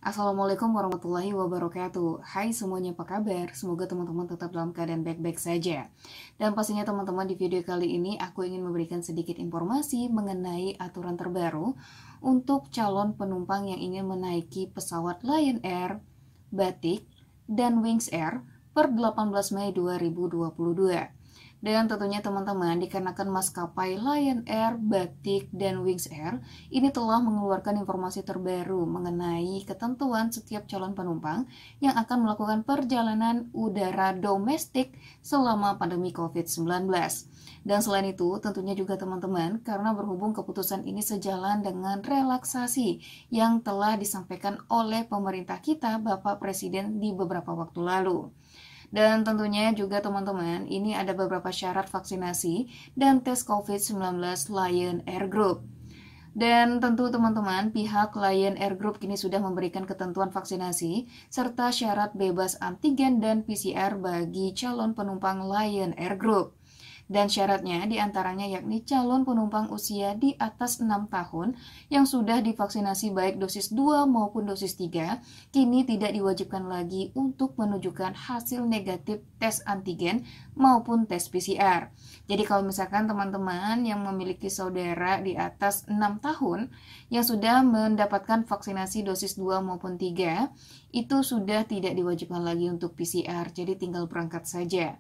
Assalamualaikum warahmatullahi wabarakatuh. Hai semuanya, apa kabar? Semoga teman-teman tetap dalam keadaan baik-baik saja. Dan pastinya teman-teman, di video kali ini aku ingin memberikan sedikit informasi mengenai aturan terbaru untuk calon penumpang yang ingin menaiki pesawat Lion Air, Batik, dan Wings Air per 18 Mei 2022. Dan tentunya teman-teman, dikarenakan maskapai Lion Air, Batik, dan Wings Air ini telah mengeluarkan informasi terbaru mengenai ketentuan setiap calon penumpang yang akan melakukan perjalanan udara domestik selama pandemi COVID-19. Dan selain itu, tentunya juga teman-teman, karena berhubung keputusan ini sejalan dengan relaksasi yang telah disampaikan oleh pemerintah kita, Bapak Presiden, di beberapa waktu lalu. Dan tentunya juga teman-teman, ini ada beberapa syarat vaksinasi dan tes COVID-19 Lion Air Group. Dan tentu teman-teman, pihak Lion Air Group kini sudah memberikan ketentuan vaksinasi serta syarat bebas antigen dan PCR bagi calon penumpang Lion Air Group. Dan syaratnya diantaranya yakni calon penumpang usia di atas 6 tahun yang sudah divaksinasi baik dosis 2 maupun dosis 3, kini tidak diwajibkan lagi untuk menunjukkan hasil negatif tes antigen maupun tes PCR. Jadi kalau misalkan teman-teman yang memiliki saudara di atas 6 tahun yang sudah mendapatkan vaksinasi dosis 2 maupun 3, itu sudah tidak diwajibkan lagi untuk PCR, jadi tinggal berangkat saja.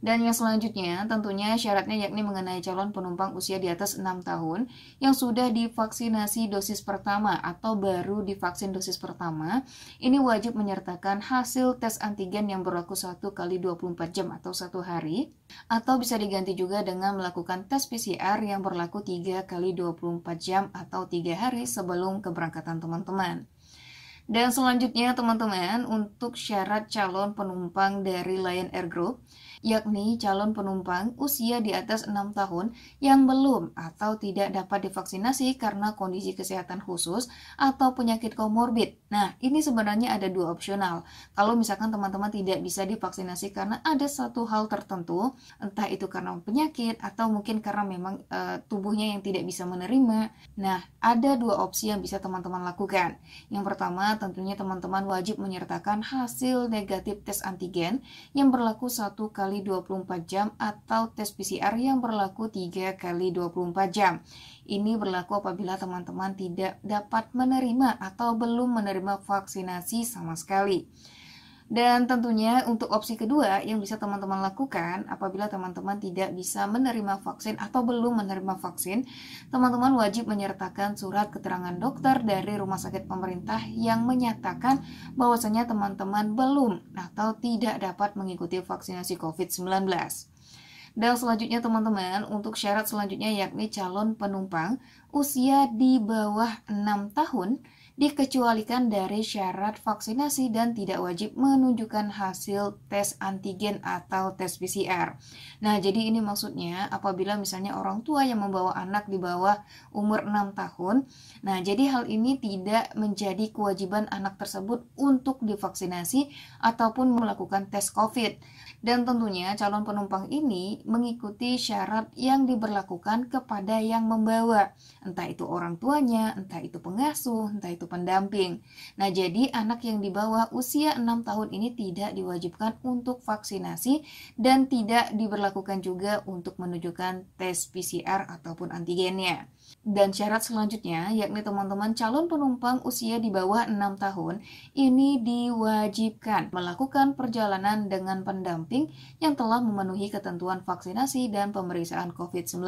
Dan yang selanjutnya tentunya syaratnya yakni mengenai calon penumpang usia di atas 6 tahun yang sudah divaksinasi dosis pertama atau baru divaksin dosis pertama, ini wajib menyertakan hasil tes antigen yang berlaku 1 kali 24 jam atau 1 hari, atau bisa diganti juga dengan melakukan tes PCR yang berlaku 3 kali 24 jam atau 3 hari sebelum keberangkatan teman-teman. Dan selanjutnya teman-teman, untuk syarat calon penumpang dari Lion Air Group, yakni calon penumpang usia di atas 6 tahun yang belum atau tidak dapat divaksinasi karena kondisi kesehatan khusus atau penyakit komorbid. Nah, ini sebenarnya ada dua opsional. Kalau misalkan teman-teman tidak bisa divaksinasi karena ada satu hal tertentu, entah itu karena penyakit atau mungkin karena memang tubuhnya yang tidak bisa menerima. Nah, ada dua opsi yang bisa teman-teman lakukan. Yang pertama, tentunya teman-teman wajib menyertakan hasil negatif tes antigen yang berlaku 1 kali 24 jam atau tes PCR yang berlaku 3 kali 24 jam. Ini berlaku apabila teman-teman tidak dapat menerima atau belum menerima vaksinasi sama sekali. Dan tentunya untuk opsi kedua yang bisa teman-teman lakukan apabila teman-teman tidak bisa menerima vaksin atau belum menerima vaksin, teman-teman wajib menyertakan surat keterangan dokter dari rumah sakit pemerintah yang menyatakan bahwasanya teman-teman belum atau tidak dapat mengikuti vaksinasi COVID-19. Dan selanjutnya teman-teman, untuk syarat selanjutnya yakni calon penumpang usia di bawah 6 tahun dikecualikan dari syarat vaksinasi dan tidak wajib menunjukkan hasil tes antigen atau tes PCR. Nah, jadi ini maksudnya apabila misalnya orang tua yang membawa anak di bawah umur 6 tahun, nah jadi hal ini tidak menjadi kewajiban anak tersebut untuk divaksinasi ataupun melakukan tes COVID. Dan tentunya calon penumpang ini mengikuti syarat yang diberlakukan kepada yang membawa, entah itu orang tuanya, entah itu pengasuh, entah itu pendamping. Nah, jadi anak yang di bawah usia 6 tahun ini tidak diwajibkan untuk vaksinasi dan tidak diberlakukan juga untuk menunjukkan tes PCR ataupun antigennya. Dan syarat selanjutnya yakni teman-teman calon penumpang usia di bawah 6 tahun ini diwajibkan melakukan perjalanan dengan pendamping yang telah memenuhi ketentuan vaksinasi dan pemeriksaan COVID-19.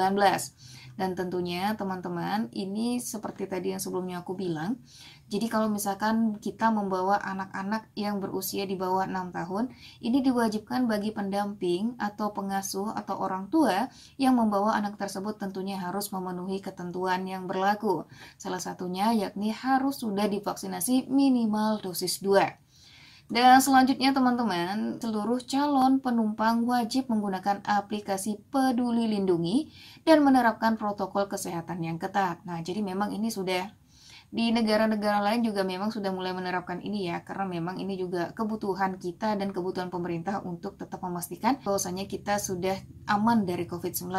Dan tentunya teman-teman, ini seperti tadi yang sebelumnya aku bilang, jadi kalau misalkan kita membawa anak-anak yang berusia di bawah 6 tahun, ini diwajibkan bagi pendamping atau pengasuh atau orang tua yang membawa anak tersebut tentunya harus memenuhi ketentuan yang berlaku. Salah satunya yakni harus sudah divaksinasi minimal dosis 2. Dan selanjutnya teman-teman, seluruh calon penumpang wajib menggunakan aplikasi Peduli Lindungi dan menerapkan protokol kesehatan yang ketat. Nah, jadi memang ini sudah Di negara-negara lain juga memang sudah mulai menerapkan ini ya, karena memang ini juga kebutuhan kita dan kebutuhan pemerintah untuk tetap memastikan bahwasanya kita sudah aman dari COVID-19.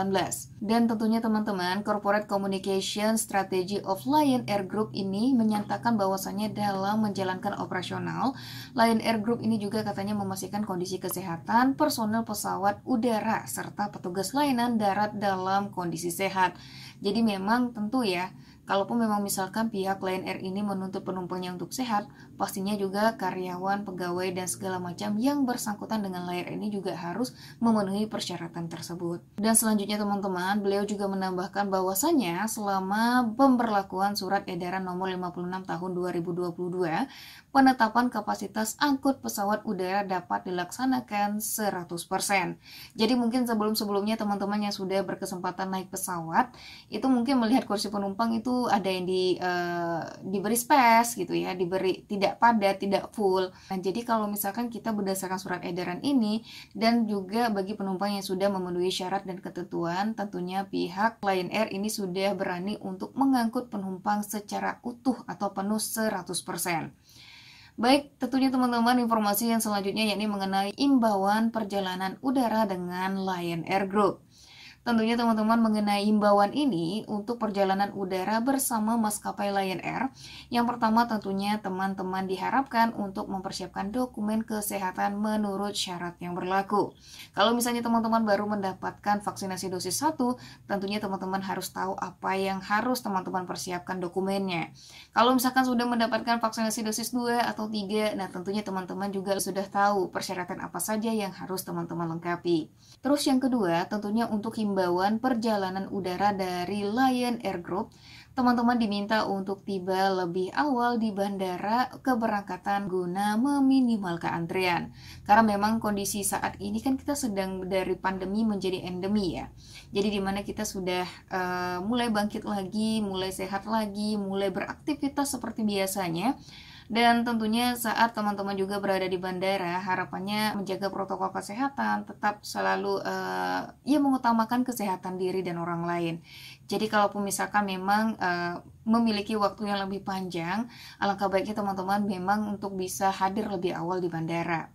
Dan tentunya teman-teman, Corporate Communication Strategy of Lion Air Group ini menyatakan bahwasanya dalam menjalankan operasional, Lion Air Group ini juga katanya memastikan kondisi kesehatan personel pesawat udara serta petugas layanan darat dalam kondisi sehat. Jadi memang tentu ya, kalaupun memang misalkan pihak Lion Air ini menuntut penumpangnya untuk sehat, pastinya juga karyawan, pegawai, dan segala macam yang bersangkutan dengan Lion Air ini juga harus memenuhi persyaratan tersebut. Dan selanjutnya teman-teman, beliau juga menambahkan bahwasanya selama pemberlakuan Surat Edaran Nomor 56 Tahun 2022, penetapan kapasitas angkut pesawat udara dapat dilaksanakan 100%. Jadi mungkin sebelum-sebelumnya teman-teman yang sudah berkesempatan naik pesawat, itu mungkin melihat kursi penumpang itu ada yang diberi space gitu ya, diberi tidak padat, tidak full. Nah, jadi kalau misalkan kita berdasarkan surat edaran ini dan juga bagi penumpang yang sudah memenuhi syarat dan ketentuan, tentunya pihak Lion Air ini sudah berani untuk mengangkut penumpang secara utuh atau penuh 100%. Baik, tentunya teman-teman informasi yang selanjutnya yakni mengenai imbauan perjalanan udara dengan Lion Air Group. Tentunya teman-teman mengenai himbauan ini untuk perjalanan udara bersama maskapai Lion Air. Yang pertama tentunya teman-teman diharapkan untuk mempersiapkan dokumen kesehatan menurut syarat yang berlaku. Kalau misalnya teman-teman baru mendapatkan vaksinasi dosis 1, tentunya teman-teman harus tahu apa yang harus teman-teman persiapkan dokumennya. Kalau misalkan sudah mendapatkan vaksinasi dosis 2 atau 3, nah tentunya teman-teman juga sudah tahu persyaratan apa saja yang harus teman-teman lengkapi. Terus yang kedua, tentunya untuk himbauan perjalanan udara dari Lion Air Group, teman-teman diminta untuk tiba lebih awal di bandara keberangkatan guna meminimalkan antrian. Karena memang kondisi saat ini kan kita sedang dari pandemi menjadi endemi ya. Jadi dimana kita sudah mulai bangkit lagi, mulai sehat lagi, mulai beraktivitas seperti biasanya. Dan tentunya saat teman-teman juga berada di bandara, harapannya menjaga protokol kesehatan, tetap selalu mengutamakan kesehatan diri dan orang lain. Jadi kalaupun misalkan memang memiliki waktu yang lebih panjang, alangkah baiknya teman-teman memang untuk bisa hadir lebih awal di bandara.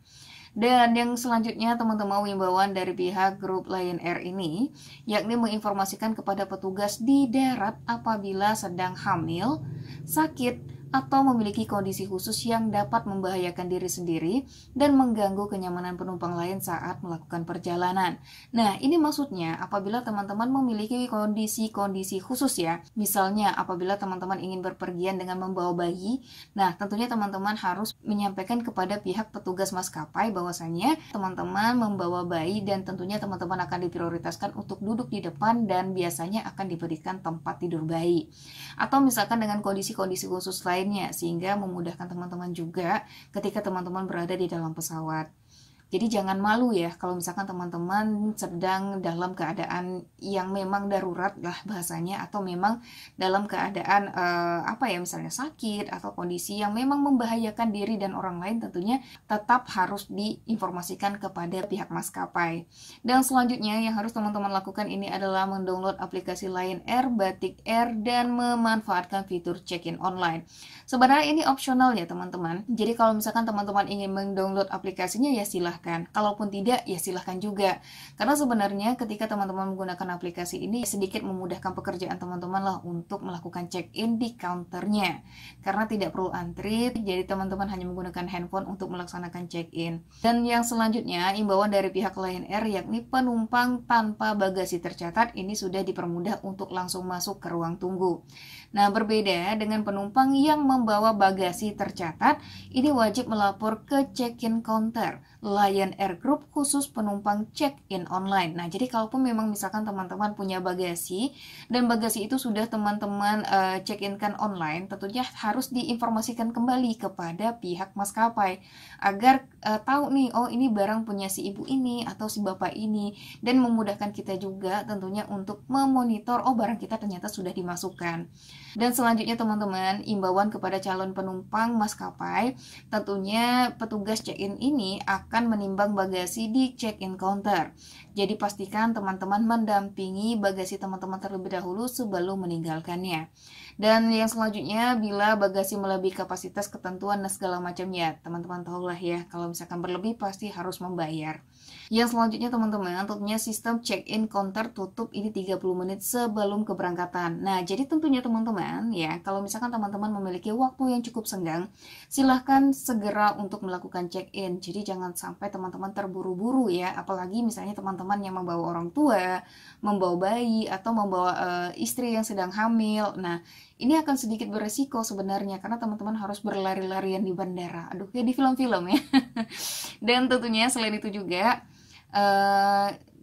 Dan yang selanjutnya teman-teman himbauan dari pihak grup Lion Air ini yakni menginformasikan kepada petugas di darat apabila sedang hamil, sakit, atau memiliki kondisi khusus yang dapat membahayakan diri sendiri dan mengganggu kenyamanan penumpang lain saat melakukan perjalanan. Nah, ini maksudnya apabila teman-teman memiliki kondisi-kondisi khusus ya, misalnya apabila teman-teman ingin berpergian dengan membawa bayi, nah tentunya teman-teman harus menyampaikan kepada pihak petugas maskapai bahwasanya teman-teman membawa bayi dan tentunya teman-teman akan diprioritaskan untuk duduk di depan dan biasanya akan diberikan tempat tidur bayi. Atau misalkan dengan kondisi-kondisi khusus lainnya sehingga memudahkan teman-teman juga ketika teman-teman berada di dalam pesawat. Jadi jangan malu ya kalau misalkan teman-teman sedang dalam keadaan yang memang darurat lah bahasanya, atau memang dalam keadaan misalnya sakit atau kondisi yang memang membahayakan diri dan orang lain, tentunya tetap harus diinformasikan kepada pihak maskapai. Dan selanjutnya yang harus teman-teman lakukan ini adalah mendownload aplikasi Lion Air, Batik Air, dan memanfaatkan fitur check-in online. Sebenarnya ini opsional ya teman-teman. Jadi kalau misalkan teman-teman ingin mendownload aplikasinya ya silahkan. Kalaupun tidak, ya silahkan juga. Karena sebenarnya ketika teman-teman menggunakan aplikasi ini sedikit memudahkan pekerjaan teman-teman lah untuk melakukan check-in di counternya. Karena tidak perlu antri, jadi teman-teman hanya menggunakan handphone untuk melaksanakan check-in. Dan yang selanjutnya, imbauan dari pihak Lion Air yakni penumpang tanpa bagasi tercatat ini sudah dipermudah untuk langsung masuk ke ruang tunggu. Nah, berbeda dengan penumpang yang membawa bagasi tercatat, ini wajib melapor ke check-in counter Lion Air Group khusus penumpang check-in online. Nah, jadi kalaupun memang misalkan teman-teman punya bagasi dan bagasi itu sudah teman-teman check-in-kan online, tentunya harus diinformasikan kembali kepada pihak maskapai agar tahu nih, oh ini barang punya si ibu ini atau si bapak ini, dan memudahkan kita juga tentunya untuk memonitor oh barang kita ternyata sudah dimasukkan. Dan selanjutnya teman-teman, imbauan kepada calon penumpang maskapai, tentunya petugas check-in ini akan akan menimbang bagasi di check-in counter. Jadi pastikan teman-teman mendampingi bagasi teman-teman terlebih dahulu sebelum meninggalkannya. Dan yang selanjutnya, bila bagasi melebihi kapasitas ketentuan dan segala macamnya, teman-teman tahulah ya, kalau misalkan berlebih pasti harus membayar. Yang selanjutnya teman-teman, tentunya sistem check-in counter tutup ini 30 menit sebelum keberangkatan. Nah, jadi tentunya teman-teman ya, kalau misalkan teman-teman memiliki waktu yang cukup senggang, silahkan segera untuk melakukan check-in. Jadi jangan sampai teman-teman terburu-buru ya, apalagi misalnya teman-teman yang membawa orang tua, membawa bayi, atau membawa istri yang sedang hamil. Nah, ini akan sedikit beresiko sebenarnya, karena teman-teman harus berlari-larian di bandara. Aduh, kayak di film-film ya. Dan tentunya selain itu juga,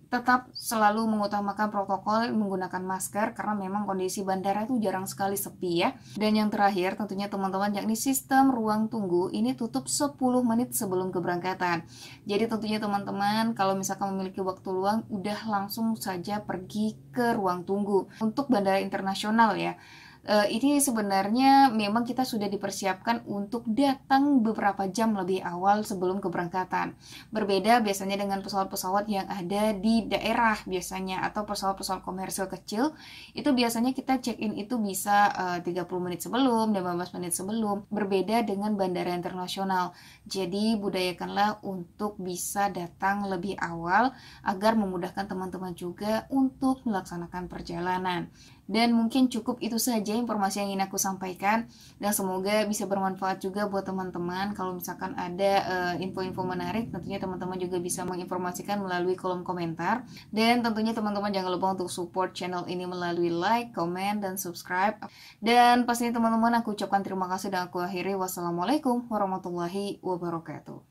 tetap selalu mengutamakan protokol menggunakan masker karena memang kondisi bandara itu jarang sekali sepi ya. Dan yang terakhir tentunya teman-teman, yakni sistem ruang tunggu ini tutup 10 menit sebelum keberangkatan. Jadi tentunya teman-teman kalau misalkan memiliki waktu luang udah langsung saja pergi ke ruang tunggu. Untuk bandara internasional ya, ini sebenarnya memang kita sudah dipersiapkan untuk datang beberapa jam lebih awal sebelum keberangkatan. Berbeda biasanya dengan pesawat-pesawat yang ada di daerah biasanya, atau pesawat-pesawat komersial kecil, itu biasanya kita check-in itu bisa 30 menit sebelum, 15 menit sebelum. Berbeda dengan bandara internasional. Jadi budayakanlah untuk bisa datang lebih awal agar memudahkan teman-teman juga untuk melaksanakan perjalanan. Dan mungkin cukup itu saja informasi yang ingin aku sampaikan, dan semoga bisa bermanfaat juga buat teman-teman. Kalau misalkan ada info-info menarik, tentunya teman-teman juga bisa menginformasikan melalui kolom komentar. Dan tentunya teman-teman jangan lupa untuk support channel ini melalui like, komen, dan subscribe. Dan pastinya teman-teman aku ucapkan terima kasih dan aku akhiri. Wassalamualaikum warahmatullahi wabarakatuh.